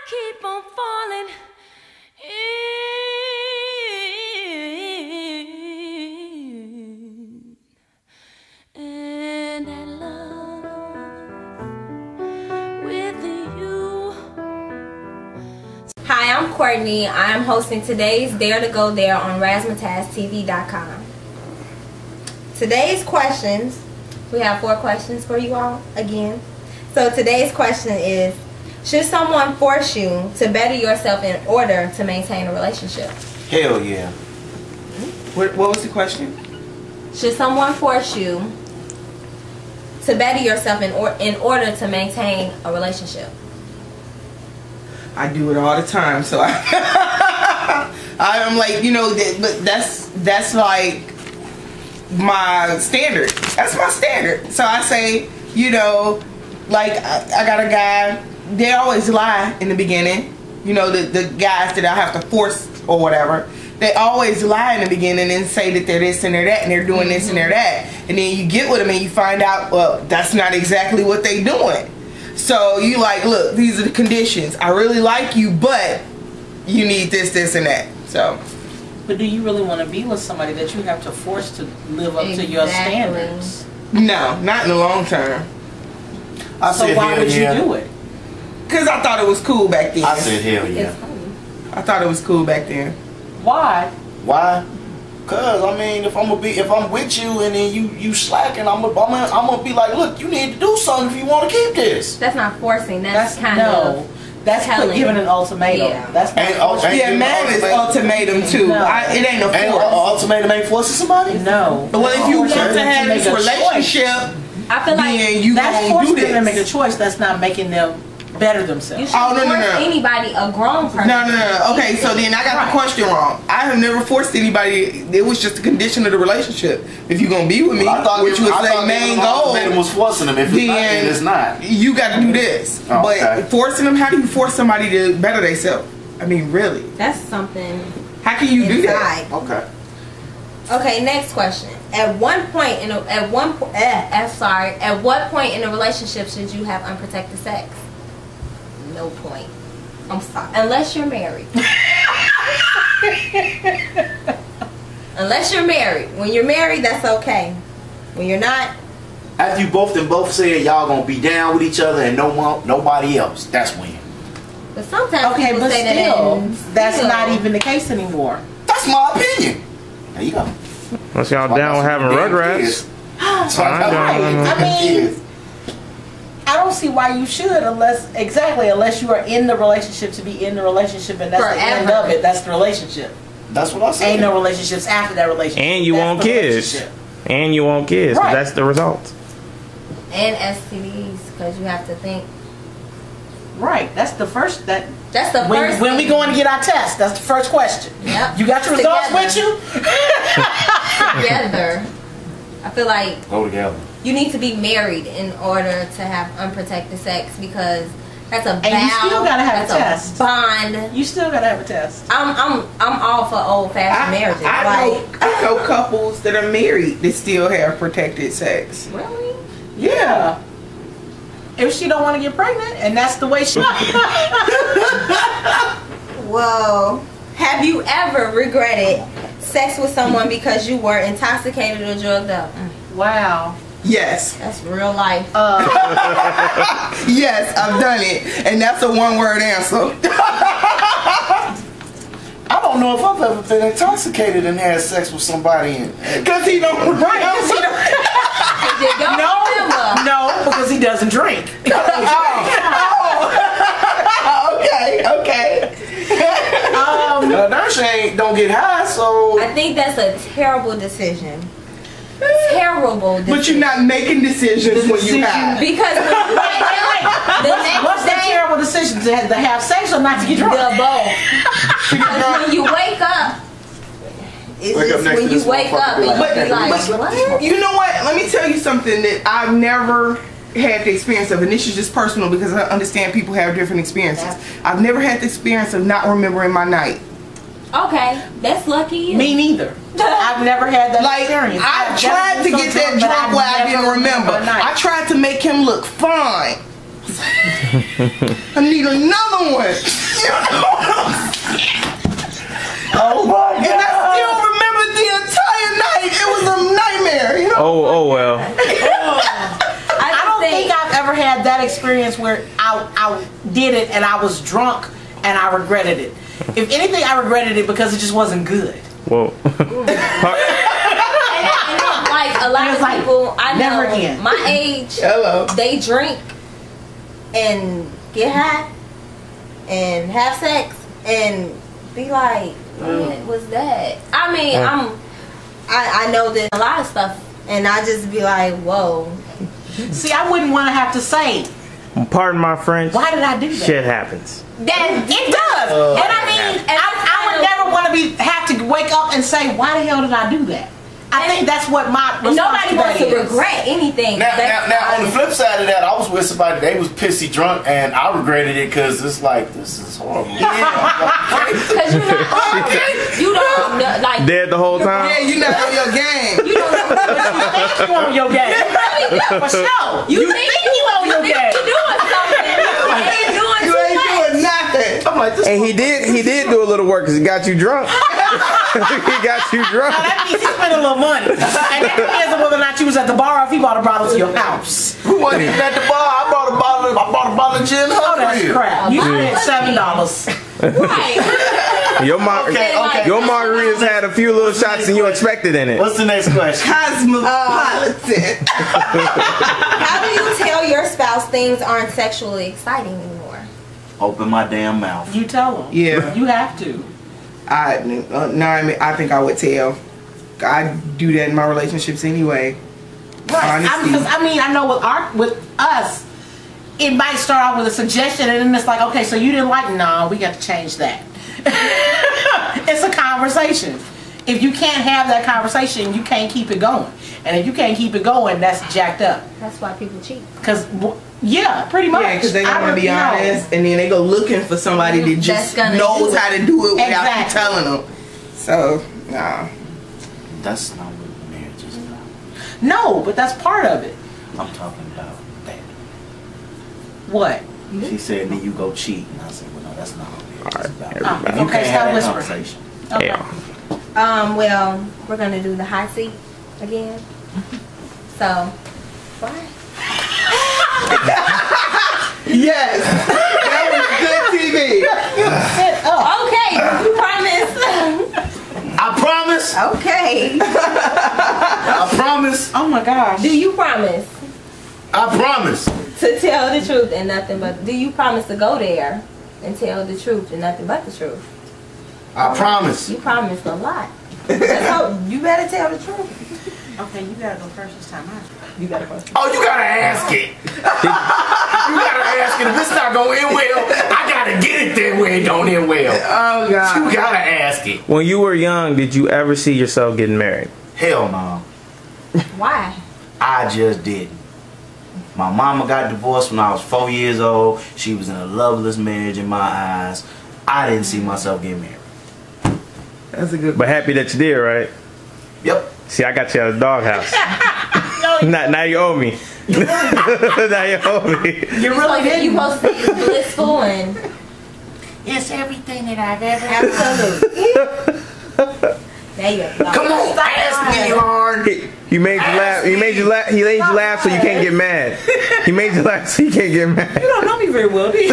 keep on falling in and love with you. Hi, I'm Courtney. I'm hosting today's Dare to Go There on RazzmatazzTV.com. Today's questions, we have 4 questions for you all again. So today's question is, should someone force you to better yourself in order to maintain a relationship? Hell yeah. What was the question? Should someone force you to better yourself in order to maintain a relationship? I do it all the time, so I'm like, you know, but that's like my standard. That's my standard. So I say, you know, like I got a guy. They always lie in the beginning. You know, the guys that I have to force or whatever. They always lie in the beginning and say that they're this and they're that and they're doing this and they're that. And then you get with them and you find out, well, that's not exactly what they doing. So you like, look, these are the conditions. I really like you, but you need this, this, and that. So. But do you really want to be with somebody that you have to force to live up to your standards? No, not in the long term. So why would you do it? Because I thought it was cool back then. I said hell yeah. I thought it was cool back then. Why? Why? Cause I mean, if I'm with you and then you slacking, I'm gonna be like, look, you need to do something if you want to keep this. That's not forcing. That's kind of. That's giving an ultimatum. Yeah. That's not forcing. Yeah, man is ultimatum too. No. It ain't a force. Ultimatum ain't forcing somebody? No. Well, if you want to have this relationship, I feel like then you that's gonna do forcing them to this. make a choice. That's not making them better themselves. You shouldn't force anybody, a grown person. No. Okay, so then I got the question wrong. I have never forced anybody. It was just a condition of the relationship. If you're gonna be with me, I thought which was like main goal, ultimatum was forcing them. If it's not, then it's not. You got to do this. Oh, but okay. forcing them, how do you force somebody to better themselves? I mean, really? That's something. How can you do that? Okay. Okay, next question. At what point in a relationship should you have unprotected sex? No point. I'm sorry. Unless you're married. Unless you're married. When you're married, that's okay. When you're not. After you both said y'all gonna be down with each other and nobody else, that's when. But sometimes people but say that's not even the case anymore. That's my opinion. There you go. Unless y'all down with having rugrats. I mean, I don't see why you should unless you are in the relationship to be in the relationship and that's the end of it. That's the relationship. That's what I said. Ain't no relationships after that relationship. And you want kids. And you want kids. Right. That's the result. And STDs, because you have to think. Right. That's the first. That's the first. When we going to get our test, that's the first question. Yep. You got your results with you? Together. I feel like go together. You need to be married in order to have unprotected sex because that's a vow. And you still gotta have a test. Bond. You still gotta have a test. I'm all for old-fashioned marriages. I know couples that are married that still have protected sex. Really? Yeah. If she don't want to get pregnant, and that's the way she. Whoa. Have you ever regretted sex with someone because you were intoxicated or drugged up? Wow. Yes. That's real life. Yes, I've done it. And that's a one-word answer. I don't know if I've ever been intoxicated and had sex with somebody. Because he don't remember. No, because he doesn't drink. Okay. Nurse don't get high, so I think that's a terrible decision. Terrible decision. But you're not making decisions when you have. Because what's the terrible decision? To have sex or not to get drunk? The both. Because when you wake up, when you wake up and you be like, what? You know what? Let me tell you something that I've never had the experience of, and this is just personal because I understand people have different experiences. I've never had the experience of not remembering my night. Okay, that's lucky. Me neither. I've never had that experience. I tried to get that drunk where I didn't remember. I tried to make him look fine. I need another one. You know what I'm saying? Oh my God. And I still remember the entire night. It was a nightmare. You know? Oh well. I don't think I've ever had that experience where I did it and I was drunk and I regretted it. If anything, I regretted it because it just wasn't good. Whoa. Like a lot of people I know, never again. my age, they drink and get high and have sex and be like, what was that? I mean, I know that a lot of stuff, and I just be like, whoa. See, I wouldn't want to have to say, Pardon my French. why did I do that? Shit happens. That it does, and I mean, I would never want to have to wake up and say, why the hell did I do that? I think that's what my response Nobody wants to is. regret anything. Now, on the flip side of that, I was with somebody, they was pissy drunk, and I regretted it because it's like, this is horrible. Because you don't know, like, Dead the whole time? Yeah, you not on your game. You don't know what you think you on your game. For sure. You think you on your game. you're doing something. You ain't doing You too ain't much. doing nothing. I'm like, this And he did do a little work because he got you drunk. He got you drunk. Now that means he spent a little money. And that depends on whether or not you was at the bar or if he bought a bottle to your house. Who wasn't even at the bar? I bought a bottle of gin. Oh, that's crap. You spent $7. Right. Your Okay. your margaritas had a few little shots than you expected in it. What's the next question? Cosmopolitan. How do you tell your spouse things aren't sexually exciting anymore? Open my damn mouth. You tell them. Yeah. You have to. I think I would tell. I do that in my relationships anyway. Right. Honesty. Because I mean, I know with us, it might start out with a suggestion, and then it's like, okay, so you didn't like? No, we got to change that. It's a conversation. If you can't have that conversation, you can't keep it going. And if you can't keep it going, that's jacked up. That's why people cheat. Because, yeah, pretty much. Yeah, because they don't I want to be really know. honest, and then they go looking for somebody that just gonna knows do it. how to do it without you Exactly. telling them. So, nah. That's not what marriage is about. No, but that's part of it. I'm talking about that. What? She said, then you go cheat. And I said, well, no, that's not what marriage is about. everybody. You Okay, can't stop have that whispering. conversation. Okay. Yeah. Well, we're gonna do the hot seat again. So, why? Yes! That was good TV! Sit up. Okay, you promise. I promise. Okay. I promise. Oh my gosh. Do you promise I promise. to tell the truth and nothing but? Do you promise to go there and tell the truth and nothing but the truth? I promise. You promised a lot. So you better tell the truth. Okay, you gotta go first this time. You got a question. Oh, you gotta ask it. You gotta ask it. If it's not gonna end well, I gotta get it there where it don't end well. Oh, God. You gotta ask it. When you were young, did you ever see yourself getting married? Hell no. Why? I just didn't. My mama got divorced when I was 4 years old. She was in a loveless marriage in my eyes. I didn't see myself getting married. That's a good But happy that you did, right? Yep. See, I got you out of the doghouse. Now you owe me. Now you owe me. You really You didn't. supposed to be blissful and It's everything that I've ever absolute. There you go. Come on, ask me, Lauren. He made you laugh. He made you laugh. He made you laugh so you can't get mad. He made you laugh so you can't get mad. You don't know me very well, do you?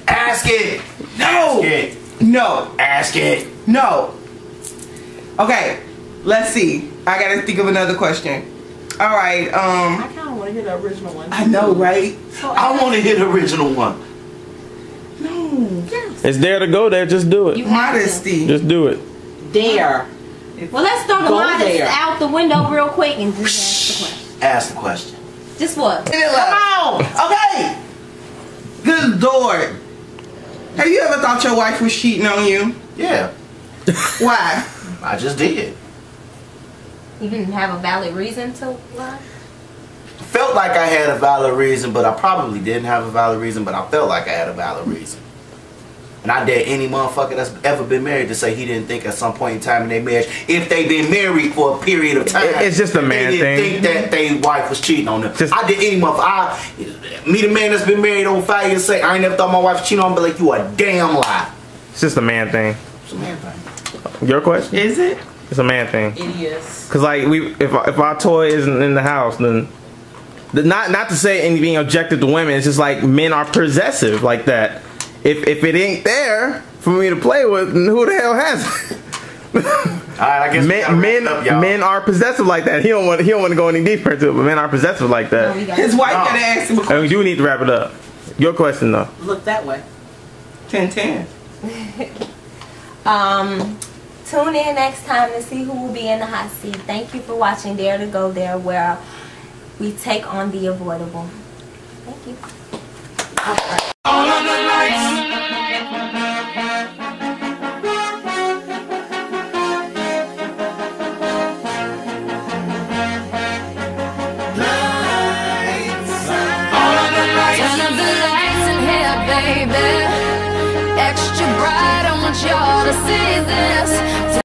Ask it. No. Ask it. No. Ask it. No. Okay, let's see. I gotta think of another question. All right. I kind of want to hear the original one. I know, right? I want to hear the original one. No. It's there to go there. Just do it. Modesty. Just do it. Dare. Well, let's throw the Go modest there. out the window real quick and just ask the question. Ask the question. Just what? Come on. Okay. Good Lord. Have you ever thought your wife was cheating on you? Yeah, Why? I just did. You didn't have a valid reason to lie? Felt like I had a valid reason, but I probably didn't have a valid reason, but I felt like I had a valid reason. And I dare any motherfucker that's ever been married to say he didn't think at some point in time in their marriage, if they been married for a period of time, it's just a man they didn't thing. think that their wife was cheating on them. Just, I did any motherfucker. I meet a man that's been married over 5 years, say I ain't never thought my wife was cheating on me, but like, you a damn lie. it's just a man thing. It's a man thing. Your question? Is it? It's a man thing. It is. Cause like if our toy isn't in the house, then not to say anything objective to women, it's just like men are possessive like that. If it ain't there for me to play with, then who the hell has it? Alright, I guess men are possessive like that. He don't want to go any deeper into it, but men are possessive like that. His wife gotta ask him a question. And we do need to wrap it up. Your question though. Look that way. 10-10. Tune in next time to see who will be in the hot seat. Thank you for watching Dare to Go There, where we take on the avoidable. Thank you. All of the lights. Turn up the lights in here, baby. Extra bright, I want y'all to see this.